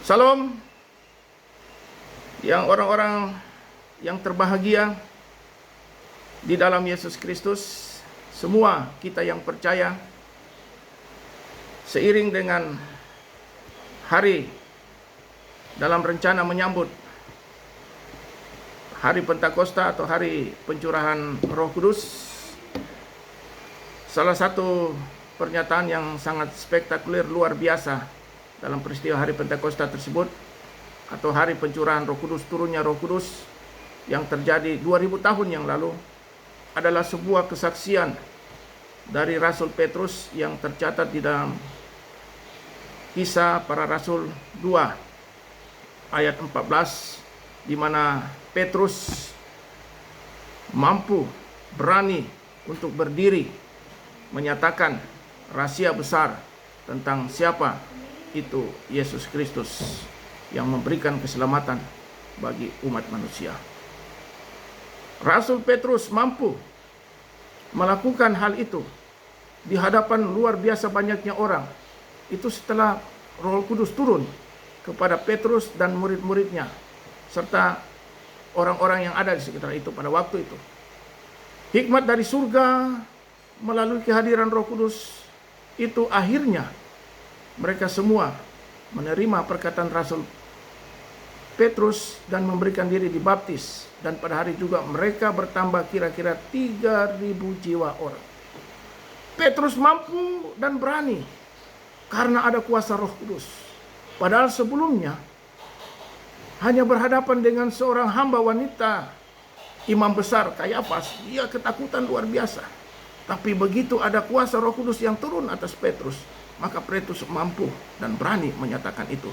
Salam yang orang-orang yang terbahagia di dalam Yesus Kristus. Semua kita yang percaya, seiring dengan hari dalam rencana menyambut hari Pentakosta atau hari pencurahan Roh Kudus, salah satu pernyataan yang sangat spektakuler, luar biasa dalam peristiwa hari Pentakosta tersebut, atau hari pencurahan Roh Kudus, turunnya Roh Kudus yang terjadi 2000 tahun yang lalu, adalah sebuah kesaksian dari Rasul Petrus yang tercatat di dalam Kisah Para Rasul 2 ayat 14, di mana Petrus mampu, berani untuk berdiri menyatakan rahasia besar tentang siapa itu Yesus Kristus yang memberikan keselamatan bagi umat manusia. Rasul Petrus mampu melakukan hal itu di hadapan luar biasa banyaknya orang. Itu setelah Roh Kudus turun kepada Petrus dan murid-muridnya serta orang-orang yang ada di sekitar itu pada waktu itu. Hikmat dari surga melalui kehadiran Roh Kudus itu akhirnya mereka semua menerima perkataan Rasul Petrus dan memberikan diri dibaptis. Dan pada hari juga mereka bertambah kira-kira 3.000 jiwa orang. Petrus mampu dan berani karena ada kuasa Roh Kudus. Padahal sebelumnya hanya berhadapan dengan seorang hamba wanita, imam besar Kayafas, dia ketakutan luar biasa. Tapi begitu ada kuasa Roh Kudus yang turun atas Petrus, maka Petrus mampu dan berani menyatakan itu.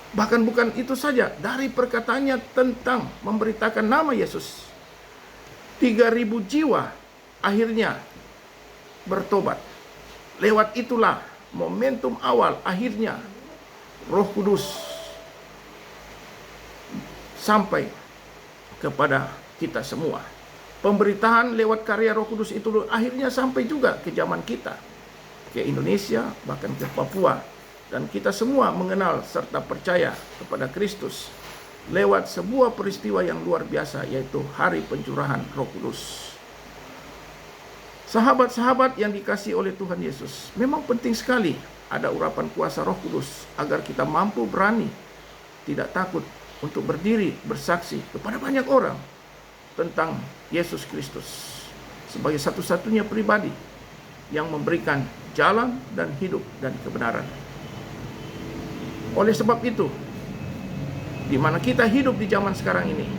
Bahkan bukan itu saja, dari perkataannya tentang memberitakan nama Yesus, 3.000 jiwa akhirnya bertobat. Lewat itulah momentum awal akhirnya Roh Kudus sampai kepada kita semua. Pemberitaan lewat karya Roh Kudus itu akhirnya sampai juga ke zaman kita, ke Indonesia, bahkan ke Papua. Dan kita semua mengenal serta percaya kepada Kristus lewat sebuah peristiwa yang luar biasa, yaitu hari pencurahan Roh Kudus. Sahabat-sahabat yang dikasihi oleh Tuhan Yesus, memang penting sekali ada urapan kuasa Roh Kudus agar kita mampu, berani, tidak takut untuk berdiri bersaksi kepada banyak orang tentang Yesus Kristus sebagai satu-satunya pribadi yang memberikan jalan dan hidup dan kebenaran. Oleh sebab itu, di mana kita hidup di zaman sekarang ini,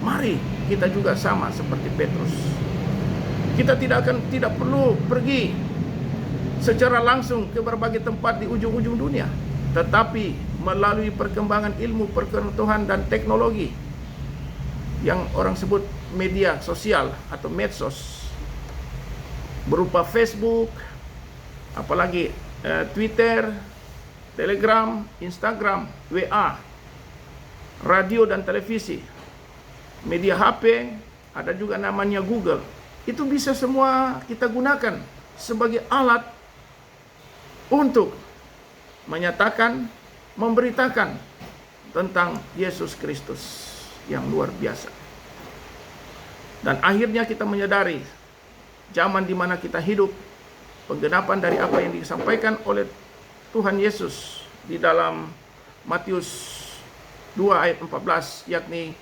mari kita juga sama seperti Petrus. Kita tidak perlu pergi secara langsung ke berbagai tempat di ujung-ujung dunia, tetapi melalui perkembangan ilmu pengetahuan dan teknologi yang orang sebut media sosial atau medsos, berupa Facebook, apalagi Twitter, Telegram, Instagram, WA, radio dan televisi, media HP, ada juga namanya Google. Itu bisa semua kita gunakan sebagai alat untuk menyatakan, memberitakan tentang Yesus Kristus yang luar biasa. Dan akhirnya kita menyadari zaman di mana kita hidup, penggenapan dari apa yang disampaikan oleh Tuhan Yesus di dalam Matius 2 ayat 14, yakni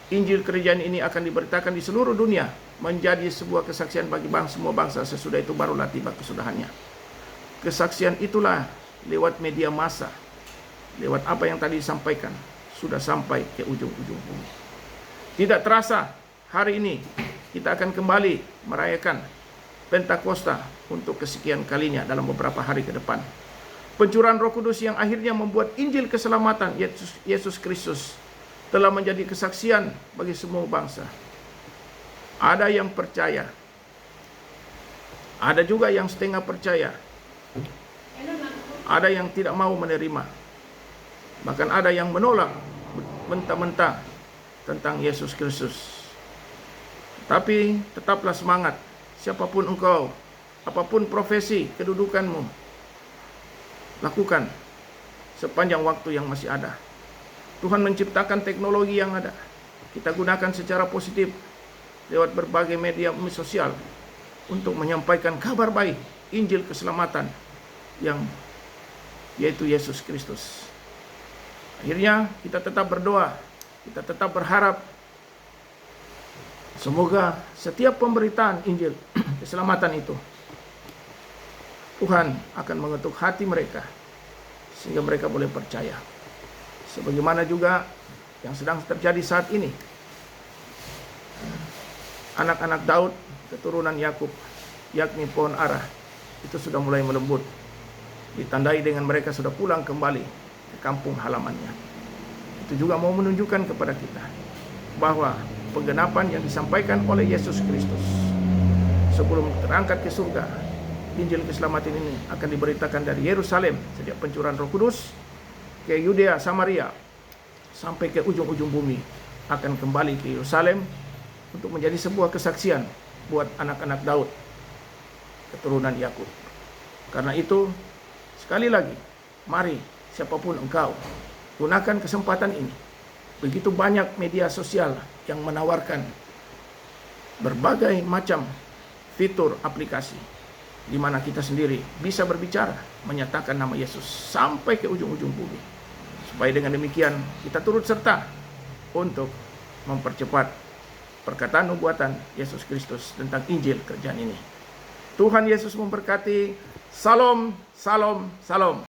Injil kerajaan ini akan diberitakan di seluruh dunia menjadi sebuah kesaksian bagi semua bangsa, sesudah itu barulah tiba kesudahannya. Kesaksian itulah lewat media massa, lewat apa yang tadi disampaikan, sudah sampai ke ujung-ujung bumi. Tidak terasa hari ini kita akan kembali merayakan Pentakosta untuk kesekian kalinya dalam beberapa hari ke depan. Pencurahan Roh Kudus yang akhirnya membuat Injil keselamatan Yesus Kristus telah menjadi kesaksian bagi semua bangsa. Ada yang percaya, ada juga yang setengah percaya, ada yang tidak mau menerima, bahkan ada yang menolak mentah-mentah tentang Yesus Kristus. Tapi tetaplah semangat, siapapun engkau, apapun profesi, kedudukanmu, lakukan sepanjang waktu yang masih ada. Tuhan menciptakan teknologi yang ada. Kita gunakan secara positif lewat berbagai media sosial untuk menyampaikan kabar baik, Injil keselamatan yang yaitu Yesus Kristus. Akhirnya kita tetap berdoa, kita tetap berharap semoga setiap pemberitaan Injil keselamatan itu Tuhan akan mengetuk hati mereka sehingga mereka boleh percaya. Sebagaimana juga yang sedang terjadi saat ini. Anak-anak Daud, keturunan Yakub, yakni pohon ara, itu sudah mulai melembut. Ditandai dengan mereka sudah pulang kembali ke kampung halamannya. Itu juga mau menunjukkan kepada kita bahwa penggenapan yang disampaikan oleh Yesus Kristus sebelum terangkat ke surga, Injil keselamatan ini akan diberitakan dari Yerusalem sejak pencurahan Roh Kudus ke Yudea, Samaria, sampai ke ujung-ujung bumi, akan kembali ke Yerusalem untuk menjadi sebuah kesaksian buat anak-anak Daud, keturunan Yakub. Karena itu, sekali lagi, mari siapapun engkau, gunakan kesempatan ini. Begitu banyak media sosial yang menawarkan berbagai macam fitur aplikasi, di mana kita sendiri bisa berbicara, menyatakan nama Yesus sampai ke ujung-ujung bumi. Supaya dengan demikian kita turut serta untuk mempercepat perkataan nubuatan Yesus Kristus tentang Injil kerjaan ini. Tuhan Yesus memberkati. Salam, salam, salam.